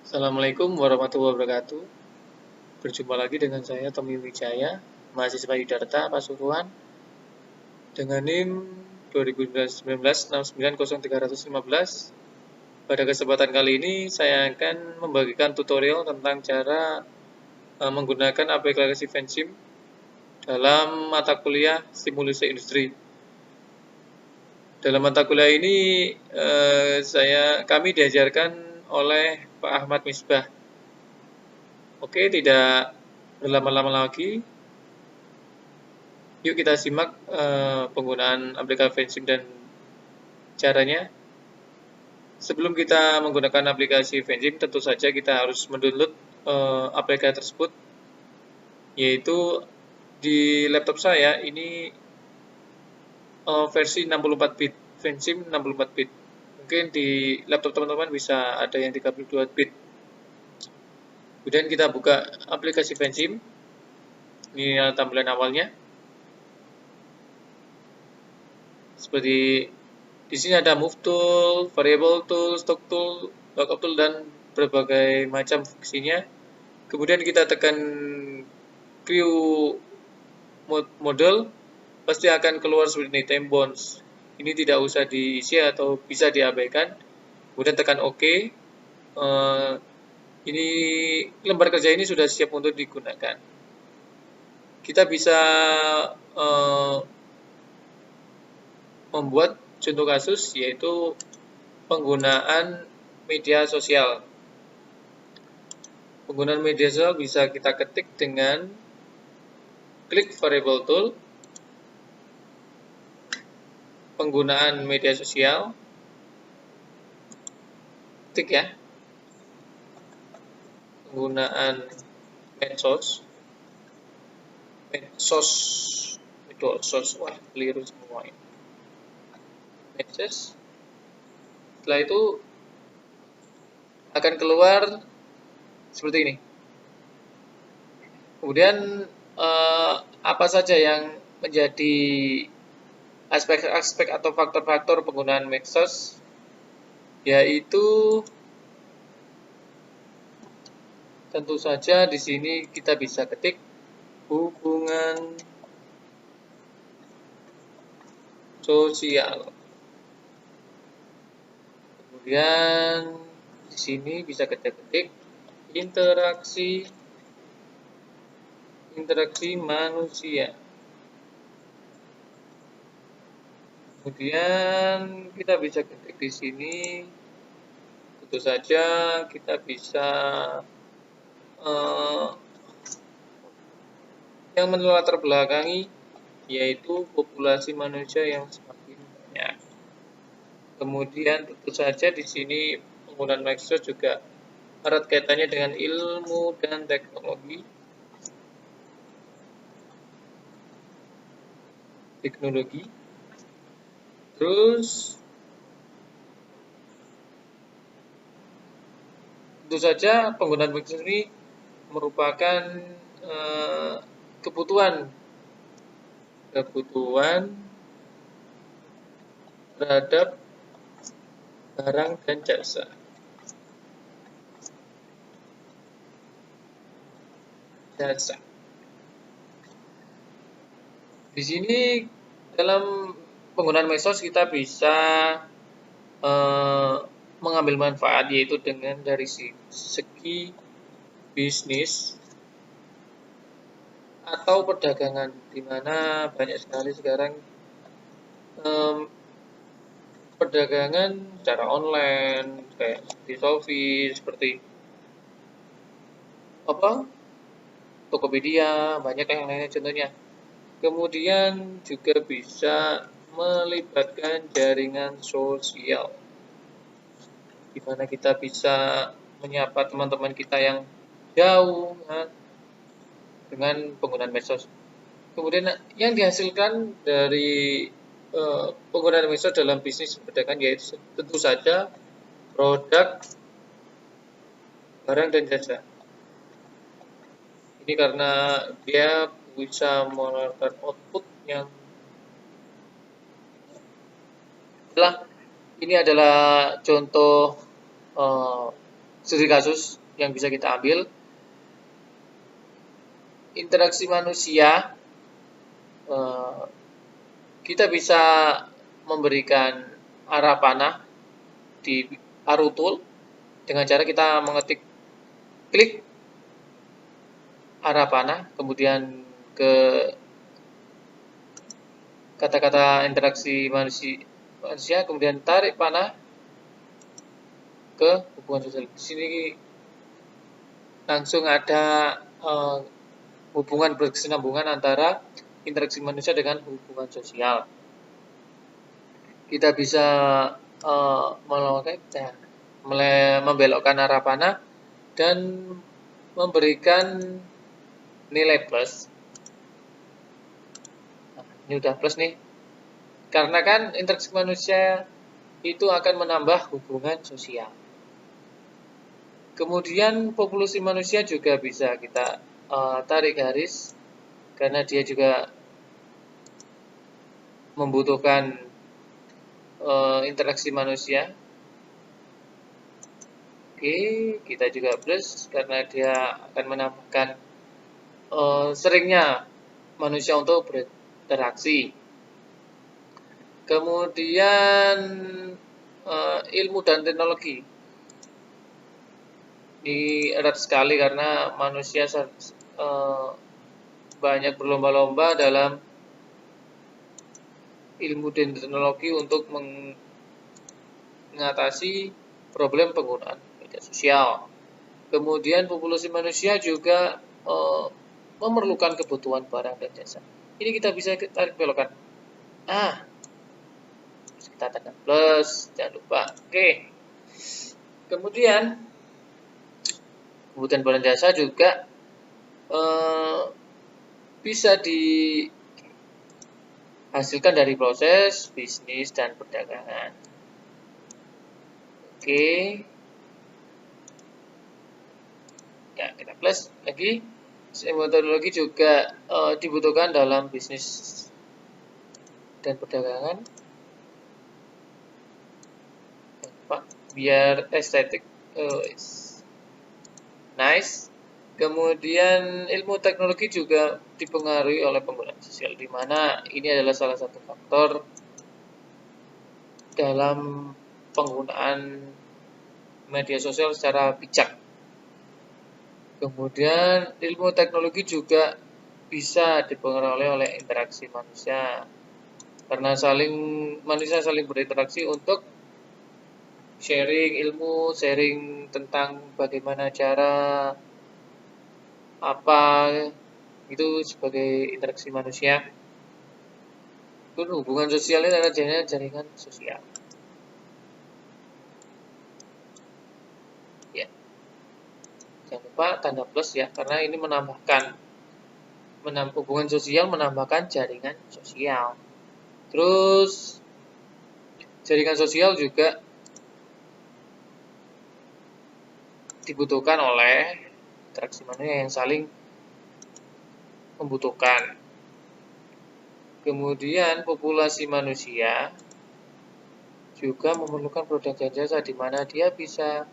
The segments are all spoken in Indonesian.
Assalamualaikum warahmatullahi wabarakatuh. Berjumpa lagi dengan saya Tommy Wijaya, mahasiswa Yudarta Pasuruan dengan NIM 2019-690-315. Pada kesempatan kali ini saya akan membagikan tutorial tentang cara menggunakan aplikasi Vensim dalam mata kuliah simulasi industri. Dalam mata kuliah ini kami diajarkan oleh Pak Ahmad Misbah. Oke, tidak berlama-lama lagi, yuk kita simak penggunaan aplikasi Vensim dan caranya. Sebelum kita menggunakan aplikasi Vensim, tentu saja kita harus mendownload aplikasi tersebut, yaitu di laptop saya ini versi 64 bit, Vensim 64 bit. Mungkin di laptop teman-teman bisa ada yang 32 bit. Kemudian kita buka aplikasi Vensim. Ini tampilan awalnya. Seperti di sini ada move tool, variable tool, stock tool, lookup tool, dan berbagai macam fungsinya. Kemudian kita tekan crew model, pasti akan keluar seperti ini, time bounds. Ini tidak usah diisi atau bisa diabaikan. Kemudian tekan OK. Ini lembar kerja ini sudah siap untuk digunakan. Kita bisa membuat contoh kasus, yaitu penggunaan media sosial. Penggunaan media sosial bisa kita ketik dengan klik variable tool, penggunaan media sosial, ketik ya, penggunaan medsos, wah keliru semua ini. Medsos. Setelah itu akan keluar seperti ini. Kemudian apa saja yang menjadi aspek-aspek atau faktor-faktor penggunaan medsos, yaitu tentu saja di sini kita bisa ketik hubungan sosial. Kemudian di sini bisa kita ketik interaksi manusia. Kemudian kita bisa ketik di sini, tentu saja kita bisa yang melatar belakangi, yaitu populasi manusia yang semakin banyak. Kemudian tentu saja di sini penggunaan medsos juga erat kaitannya dengan ilmu dan teknologi. Terus tentu saja penggunaan medsos ini merupakan kebutuhan terhadap barang dan jasa. Di sini dalam penggunaan medsos kita bisa mengambil manfaat, yaitu dengan dari segi bisnis atau perdagangan, di mana banyak sekali sekarang perdagangan secara online, kayak di Shopee, seperti Tokopedia, banyak yang lainnya contohnya. Kemudian juga bisa melibatkan jaringan sosial, di mana kita bisa menyapa teman-teman kita yang jauh dengan penggunaan medsos. Kemudian yang dihasilkan dari penggunaan medsos dalam bisnis perdagangan yaitu tentu saja produk, barang, dan jasa. Ini karena dia bisa mengeluarkan output yang ini adalah contoh studi kasus yang bisa kita ambil. Interaksi manusia, kita bisa memberikan arah panah di arrow tool dengan cara kita mengetik klik arah panah, kemudian ke kata-kata interaksi manusia, kemudian tarik panah ke hubungan sosial. Di sini langsung ada hubungan berkesinambungan antara interaksi manusia dengan hubungan sosial. Kita bisa membelokkan arah panah dan memberikan nilai plus. Nah, ini udah plus nih. Karena kan interaksi manusia itu akan menambah hubungan sosial. Kemudian populasi manusia juga bisa kita tarik garis karena dia juga membutuhkan interaksi manusia. Oke, kita juga plus karena dia akan menambahkan seringnya manusia untuk berinteraksi. Kemudian ilmu dan teknologi. Ini erat sekali karena manusia banyak berlomba-lomba dalam ilmu dan teknologi untuk mengatasi problem penggunaan media sosial. Kemudian populasi manusia juga memerlukan kebutuhan barang dan jasa. Ini kita bisa tarik belokan. Kita tekan plus, jangan lupa. Oke. Kemudian barang jasa juga bisa dihasilkan dari proses bisnis dan perdagangan. Oke. Ya, kita plus lagi. Metodologi juga dibutuhkan dalam bisnis dan perdagangan. Biar estetik. Nice. Kemudian ilmu teknologi juga dipengaruhi oleh penggunaan sosial, di mana ini adalah salah satu faktor dalam penggunaan media sosial secara bijak. Kemudian ilmu teknologi juga bisa dipengaruhi oleh interaksi manusia, karena manusia saling berinteraksi untuk sharing ilmu, sharing tentang bagaimana cara itu sebagai interaksi manusia. Hubungan sosial ini adalah jaringan sosial. Ya. Jangan lupa tanda plus ya, karena ini hubungan sosial menambahkan jaringan sosial. Terus jaringan sosial juga dibutuhkan oleh interaksi manusia yang saling membutuhkan. Kemudian populasi manusia juga memerlukan produk dan jasa, di mana dia bisa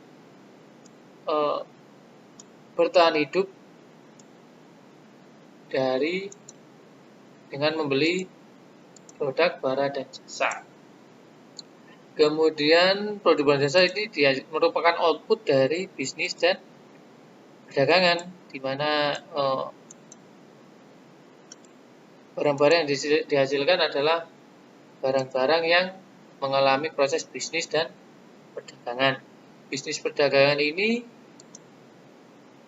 bertahan hidup dengan membeli produk, barang, dan jasa. Kemudian produk dan jasa ini merupakan output dari bisnis dan perdagangan, di mana barang-barang yang dihasilkan adalah barang-barang yang mengalami proses bisnis dan perdagangan. Bisnis perdagangan ini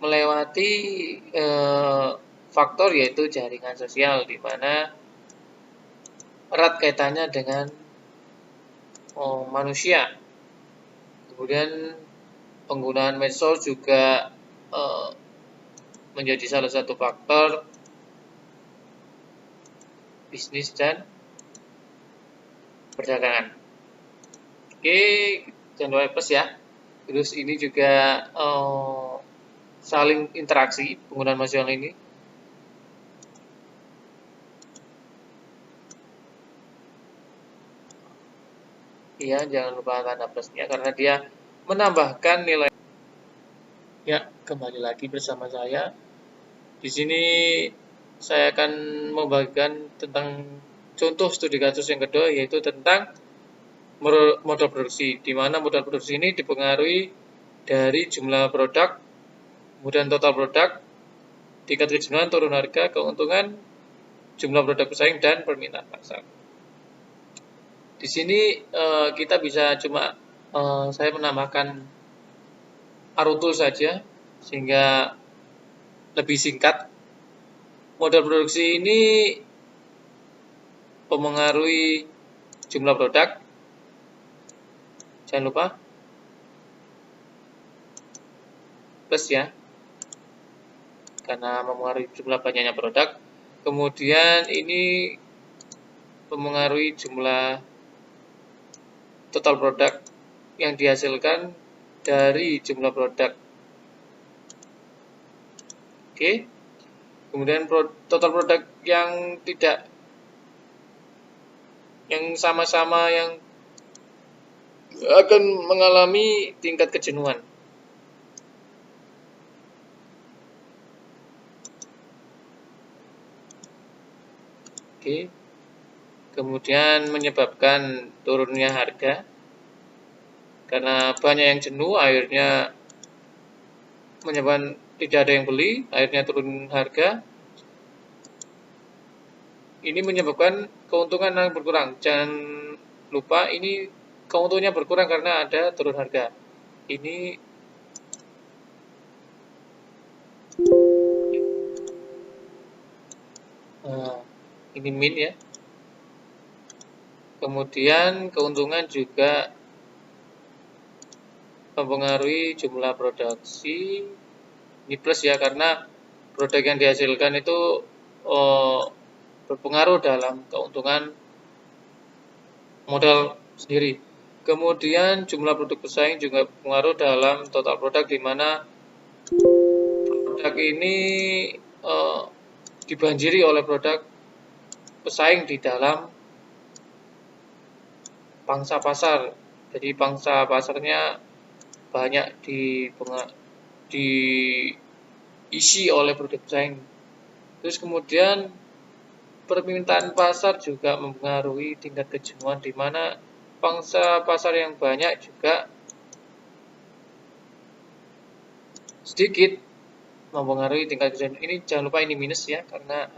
melewati faktor yaitu jaringan sosial, di mana erat kaitannya dengan manusia. Kemudian penggunaan medsos juga menjadi salah satu faktor bisnis dan perdagangan. Oke, jangan lupa plus ya. Terus ini juga saling interaksi penggunaan manusia ini. Iya, jangan lupa tanda plusnya karena dia menambahkan nilai. Ya, kembali lagi bersama saya. Di sini saya akan membagikan tentang contoh studi kasus yang kedua, yaitu tentang modal produksi, di mana modal produksi ini dipengaruhi dari jumlah produk, kemudian total produk, tingkat kejenuhan, turun harga, keuntungan, jumlah produk pesaing, dan permintaan pasar. Di sini kita bisa saya menambahkan arutul saja, sehingga lebih singkat. Modal produksi ini mempengaruhi jumlah produk. Jangan lupa plus ya, karena mempengaruhi jumlah banyaknya produk. Kemudian ini mempengaruhi jumlah total produk yang dihasilkan dari jumlah produk. Oke. Kemudian total produk yang sama-sama yang akan mengalami tingkat kejenuhan. Oke. Kemudian menyebabkan turunnya harga. Karena banyak yang jenuh, akhirnya menyebabkan tidak ada yang beli, akhirnya turun harga. Ini menyebabkan keuntungan yang berkurang. Jangan lupa ini keuntungannya berkurang karena ada turun harga. Ini min ya. Kemudian keuntungan juga mempengaruhi jumlah produksi. Ini plus ya, karena produk yang dihasilkan itu berpengaruh dalam keuntungan modal sendiri. Kemudian jumlah produk pesaing juga berpengaruh dalam total produk, di mana produk ini dibanjiri oleh produk pesaing di dalam pangsa pasar. Jadi pangsa pasarnya banyak diisi oleh produk pesaing. Terus kemudian permintaan pasar juga mempengaruhi tingkat kejenuhan, di mana pangsa pasar yang banyak juga sedikit mempengaruhi tingkat kejenuhan. Ini jangan lupa ini minus ya, karena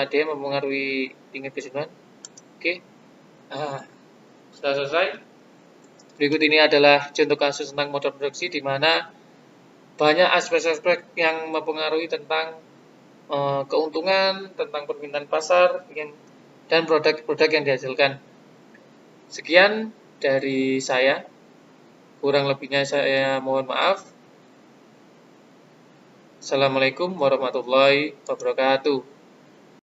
dia mempengaruhi tingkat kejenuhan. Oke. Sudah selesai. Berikut ini adalah contoh kasus tentang modal produksi, di mana banyak aspek-aspek yang mempengaruhi tentang keuntungan, tentang permintaan pasar, dan produk-produk yang dihasilkan. Sekian dari saya. Kurang lebihnya saya mohon maaf. Assalamualaikum warahmatullahi wabarakatuh.